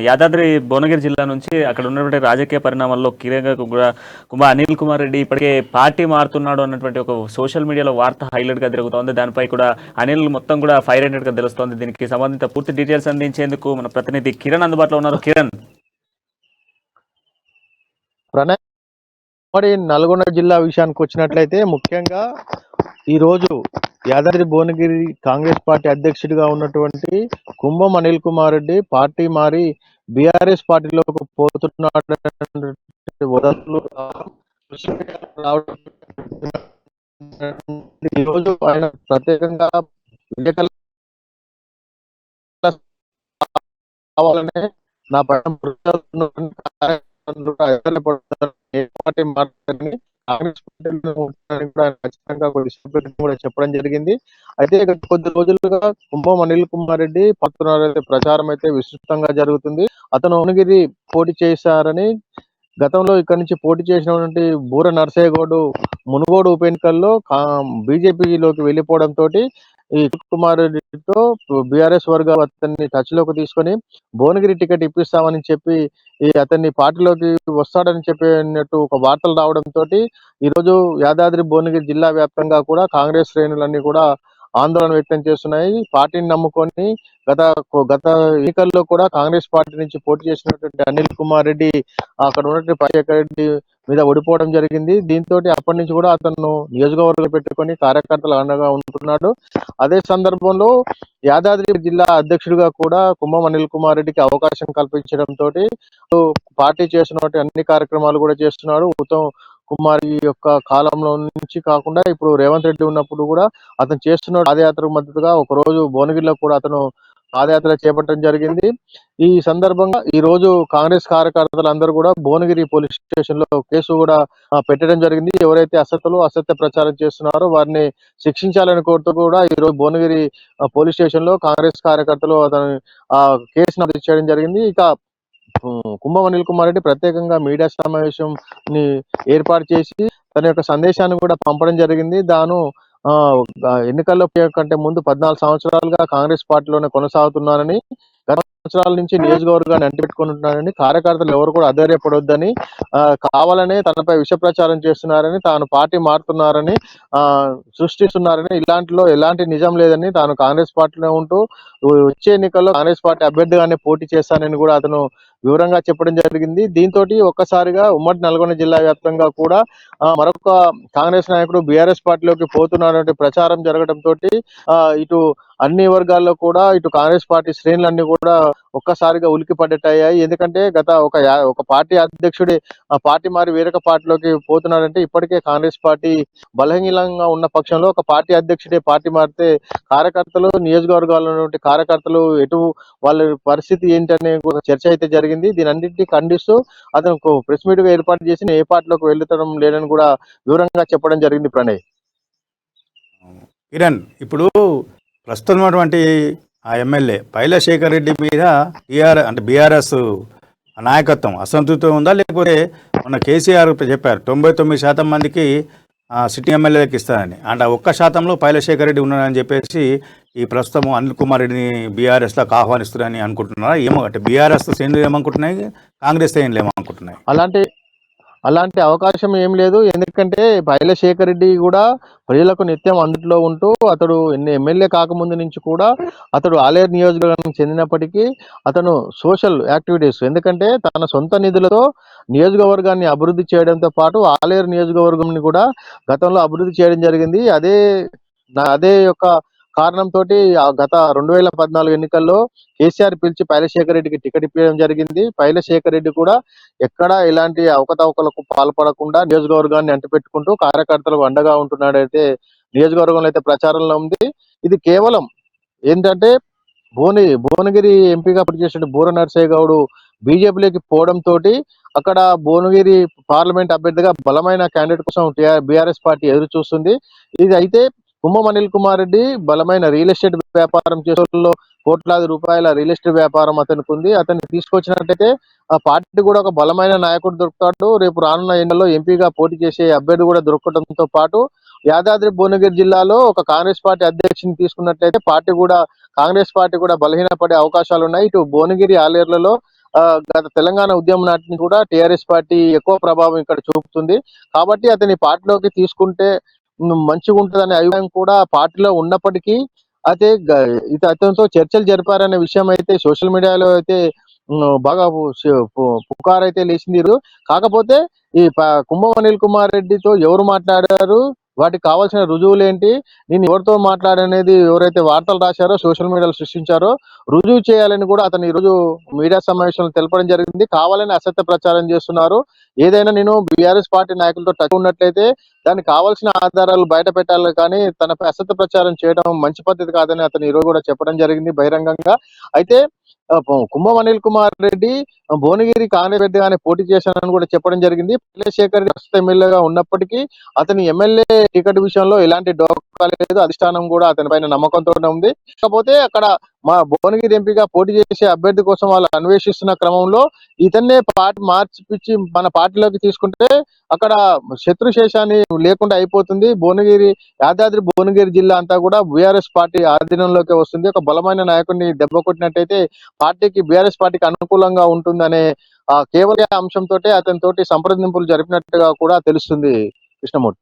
యాదాద్రి భువనగిరి జిల్లా నుంచి అక్కడ ఉన్నటువంటి రాజకీయ పరిణామాల్లో కీలకంగా కూడా అనిల్ కుమార్ రెడ్డి ఇప్పటికే పార్టీ మారుతున్నాడు అన్నటువంటి ఒక సోషల్ మీడియాలో వార్త హైలైట్ గా తిరుగుతోంది. దానిపై కూడా అనిల్ మొత్తం కూడా ఫైర్ అయినట్టుగా తెలుస్తోంది. దీనికి సంబంధించిన పూర్తి డీటెయిల్స్ అందించేందుకు మన ప్రతినిధి కిరణ్ అందుబాటులో ఉన్నారు. కిరణ్, మరి నల్గొండ జిల్లా విషయానికి వచ్చినట్లయితే ముఖ్యంగా ఈ రోజు యాదాద్రి భువనగిరి కాంగ్రెస్ పార్టీ అధ్యక్షుడిగా ఉన్నటువంటి కుంభం అనిల్ కుమార్ రెడ్డి పార్టీ మారి బీఆర్ఎస్ పార్టీలోకి పోతున్నాడు వదలు రావడం. ఈ రోజు ఆయన ప్రత్యేకంగా విలేకరుల కావాలనే నా పైన పార్టీ మాట్లాడి కాంగ్రెస్ పార్టీలో ఖచ్చితంగా కూడా చెప్పడం జరిగింది. అయితే గత కొద్ది రోజులుగా కుంభం అనిల్ కుమార్ రెడ్డి పడుతున్నారైతే ప్రచారం అయితే విస్తృతంగా జరుగుతుంది. అతను భువనగిరి పోటీ చేశారని, గతంలో ఇక్కడ నుంచి పోటీ చేసినటువంటి బూర నర్సయ్య గౌడ్ మునుగోడు ఉప ఎన్నికల్లో బీజేపీలోకి వెళ్ళిపోవడంతో ఈ కుమార్ రెడ్డితో బీఆర్ఎస్ వర్గం అతన్ని టచ్ లోకి తీసుకొని భువనగిరి టికెట్ ఇప్పిస్తామని చెప్పి అతన్ని పార్టీలోకి వస్తాడని చెప్పినట్టు ఒక వార్తలు రావడంతో ఈ రోజు యాదాద్రి భువనగిరి జిల్లా వ్యాప్తంగా కూడా కాంగ్రెస్ శ్రేణులన్నీ కూడా ఆందోళన వ్యక్తం చేస్తున్నాయి. పార్టీని నమ్ముకొని గత ఎన్నికల్లో కూడా కాంగ్రెస్ పార్టీ నుంచి పోటీ చేసినటువంటి అనిల్ కుమార్ రెడ్డి అక్కడ ఉన్నటువంటి ప్రత్యేక రెడ్డి మీద ఓడిపోవడం జరిగింది. దీంతో అప్పటి నుంచి కూడా అతను నియోజకవర్గం పెట్టుకొని కార్యకర్తలు అండగా ఉంటున్నాడు. అదే సందర్భంలో యాదాద్రి జిల్లా అధ్యక్షుడిగా కూడా కుంభం అనిల్ కుమార్ రెడ్డికి అవకాశం కల్పించడంతో పార్టీ చేస్తున్నటువంటి అన్ని కార్యక్రమాలు కూడా చేస్తున్నాడు. ఉత్తమ్ కుమార్ యొక్క కాలంలో నుంచి కాకుండా ఇప్పుడు రేవంత్ రెడ్డి ఉన్నప్పుడు కూడా అతను చేస్తున్న పాదయాత్రకు మద్దతుగా ఒక రోజు భువనగిరిలో కూడా అతను పాదయాత్ర చేపట్టడం జరిగింది. ఈ సందర్భంగా ఈ రోజు కాంగ్రెస్ కార్యకర్తలు అందరూ కూడా భువనగిరి పోలీస్ స్టేషన్ లో కేసు కూడా పెట్టడం జరిగింది. ఎవరైతే అసత్య ప్రచారం చేస్తున్నారో వారిని శిక్షించాలని కోరుతూ కూడా ఈ రోజు భువనగిరి పోలీస్ స్టేషన్ లో కాంగ్రెస్ కార్యకర్తలు అతను కేసు నమోదు చేయడం జరిగింది. ఇక కుంభం అనిల్ కుమార్ రెడ్డి ప్రత్యేకంగా మీడియా సమావేశం ని ఏర్పాటు చేసి తన యొక్క సందేశాన్ని కూడా పంపడం జరిగింది. ఎన్నికల్లో కంటే ముందు 14 సంవత్సరాలుగా కాంగ్రెస్ పార్టీలోనే కొనసాగుతున్నారని, గత సంవత్సరాల నుంచి నియోజకవర్గాన్ని అంటిపెట్టుకుంటున్నారని, కార్యకర్తలు ఎవరు కూడా అధైర్యపడొద్దని, కావాలనే తనపై విష ప్రచారం చేస్తున్నారని, తాను పార్టీ మారుతున్నారని సృష్టిస్తున్నారని, ఇలాంటిలో ఎలాంటి నిజం లేదని, తాను కాంగ్రెస్ పార్టీలో ఉంటూ వచ్చే ఎన్నికల్లో కాంగ్రెస్ పార్టీ అభ్యర్థిగానే పోటీ చేస్తానని కూడా అతను వివరంగా చెప్పడం జరిగింది. దీంతో ఒక్కసారిగా ఉమ్మడి నల్గొండ జిల్లా వ్యాప్తంగా కూడా మరొక కాంగ్రెస్ నాయకుడు బీఆర్ఎస్ పార్టీలోకి పోతున్నటువంటి ప్రచారం జరగడంతో ఇటు అన్ని వర్గాల్లో కూడా ఇటు కాంగ్రెస్ పార్టీ శ్రేణులన్నీ కూడా ఒక్కసారిగా ఉలికి పడ్డట్టయ్యాయి. ఎందుకంటే గత ఒక పార్టీ అధ్యక్షుడి పార్టీ మారి వేరొక పార్టీలోకి పోతున్నాడంటే ఇప్పటికే కాంగ్రెస్ పార్టీ బలహీనంగా ఉన్న పక్షంలో ఒక పార్టీ అధ్యక్షుడే పార్టీ మారితే కార్యకర్తలు, నియోజకవర్గాల్లో ఉన్నటువంటి కార్యకర్తలు ఎటు వాళ్ళ పరిస్థితి ఏంటనే చర్చ అయితే జరిగింది. దీని అన్నింటినీ ఖండిస్తూ అతను ప్రెస్ మీట్ ఏర్పాటు చేసి ఏ పార్టీలోకి వెళ్తాం లేదని కూడా వివరంగా చెప్పడం జరిగింది. ప్రణయ్, కిరణ్, ఇప్పుడు ప్రస్తుతం ఉన్నటువంటి ఆ ఎమ్మెల్యే పైలశేఖర్ రెడ్డి మీద బీఆర్ఎస్ నాయకత్వం అసంతృప్తి ఉందా, లేకపోతే మొన్న కేసీఆర్ చెప్పారు 99% మందికి సిట్టింగ్ ఎమ్మెల్యేలకు ఇస్తానని, అంటే 1% పైలశేఖర్ రెడ్డి ఉన్నాడని చెప్పేసి ఈ ప్రస్తుతం అనిల్ కుమార్ రెడ్డిని బీఆర్ఎస్లోకి ఆహ్వానిస్తున్నారని అనుకుంటున్నారా? ఏమో అంటే బీఆర్ఎస్ శ్రేణులు ఏమనుకుంటున్నాయి, కాంగ్రెస్ శ్రేణులు ఏమనుకుంటున్నాయి? అలాంటి అవకాశం ఏం లేదు. ఎందుకంటే పైలశేఖర్ రెడ్డి కూడా ప్రజలకు నిత్యం అందుట్లో ఉంటూ అతడు ఎమ్మెల్యే కాకముందు నుంచి కూడా అతడు ఆలేరు నియోజకవర్గానికి చెందినప్పటికీ అతను సోషల్ యాక్టివిటీస్, ఎందుకంటే తన సొంత నిధులతో నియోజకవర్గాన్ని అభివృద్ధి చేయడంతో పాటు ఆలేరు నియోజకవర్గంని కూడా గతంలో అభివృద్ధి చేయడం జరిగింది. అదే యొక్క కారణంతో గత 2014 ఎన్నికల్లో కేసీఆర్ పిలిచి పైలశేఖర్ రెడ్డికి టికెట్ ఇప్పించడం జరిగింది. పైలశేఖర్ రెడ్డి కూడా ఎక్కడా ఎలాంటి అవకతవకలకు పాల్పడకుండా నియోజకవర్గాన్ని అంటిపెట్టుకుంటూ కార్యకర్తలకు అండగా ఉంటున్నాడైతే నియోజకవర్గంలో అయితే ప్రచారంలో ఉంది. ఇది కేవలం ఏంటంటే భువనగిరి ఎంపీగా పనిచేసిన బూర నర్సయ్య గౌడ్ బీజేపీలోకి పోవడంతో అక్కడ భువనగిరి పార్లమెంట్ అభ్యర్థిగా బలమైన క్యాండిడేట్ కోసం బీఆర్ఎస్ పార్టీ ఎదురు చూస్తుంది. ఇది అయితే కుంభం అనిల్ కుమార్ రెడ్డి బలమైన రియల్ ఎస్టేట్ వ్యాపారం చేసేలో కోట్లాది రూపాయల రియల్ ఎస్టేట్ వ్యాపారం అతనికి ఉంది. అతన్ని తీసుకొచ్చినట్టయితే ఆ పార్టీ కూడా ఒక బలమైన నాయకుడు దొరుకుతాడు. రేపు రానున్న ఎన్నికల్లో ఎంపీగా పోటీ చేసే అభ్యర్థి కూడా దొరకడంతో పాటు యాదాద్రి భువనగిరి జిల్లాలో ఒక కాంగ్రెస్ పార్టీ అధ్యక్షుని తీసుకున్నట్లయితే కాంగ్రెస్ పార్టీ కూడా బలహీనపడే అవకాశాలు ఉన్నాయి. ఇటు భువనగిరి ఆలేర్లలో గత తెలంగాణ ఉద్యమం నాటిని కూడా టిఆర్ఎస్ పార్టీ ఎక్కువ ప్రభావం ఇక్కడ చూపుతుంది. కాబట్టి అతని పార్టీలోకి తీసుకుంటే మంచిగా ఉంటుందనే అభిప్రాయం కూడా పార్టీలో ఉన్నప్పటికీ అయితే అతనితో చర్చలు జరిపారనే విషయం అయితే సోషల్ మీడియాలో అయితే బాగా పుకారైతే లేచింది. కాకపోతే ఈ కుంభం అనిల్ కుమార్ రెడ్డితో ఎవరు మాట్లాడారు, వాటికి కావాల్సిన రుజువులు ఏంటి, నేను ఎవరితో మాట్లాడనేది ఎవరైతే వార్తలు రాశారో సోషల్ మీడియాలో సృష్టించారో రుజువు చేయాలని కూడా అతను ఈరోజు మీడియా సమావేశంలో తెలపడం జరిగింది. కావాలని అసత్య ప్రచారం చేస్తున్నారు. ఏదైనా నేను బీఆర్ఎస్ పార్టీ నాయకులతో టచ్ ఉన్నట్లయితే దానికి కావాల్సిన ఆధారాలు బయట పెట్టాలి, కానీ తనపై అసత్య ప్రచారం చేయడం మంచి పద్ధతి కాదని అతను ఈరోజు కూడా చెప్పడం జరిగింది బహిరంగంగా. అయితే కుంభం అనిల్ కుమార్ రెడ్డి భువనగిరి కాంగ్రెస్ గానే పోటీ చేశానని కూడా చెప్పడం జరిగింది. శేఖర్ ప్రస్తుత ఎమ్మెల్యేగా ఉన్నప్పటికీ అతని ఎమ్మెల్యే టికెట్ విషయంలో ఎలాంటి డోకా లేదు, అధిష్టానం కూడా అతని పైన నమ్మకంతో ఉంది. కాకపోతే అక్కడ మా భువనగిరి ఎంపీగా పోటీ చేసే అభ్యర్థి కోసం వాళ్ళు అన్వేషిస్తున్న క్రమంలో ఇతన్నే పార్టీ మార్చిపిచ్చి మన పార్టీలోకి తీసుకుంటే అక్కడ శత్రుశేషాన్ని లేకుండా అయిపోతుంది. యాదాద్రి భువనగిరి జిల్లా అంతా కూడా బీఆర్ఎస్ పార్టీ ఆధీనంలోకి వస్తుంది. ఒక బలమైన నాయకుడిని దెబ్బ కొట్టినట్టయితే పార్టీకి బీఆర్ఎస్ పార్టీకి అనుకూలంగా ఉంటుందనే కేవలం అంశంతో అతనితోటి సంప్రదింపులు జరిపినట్టుగా కూడా తెలుస్తుంది కృష్ణమూర్తి.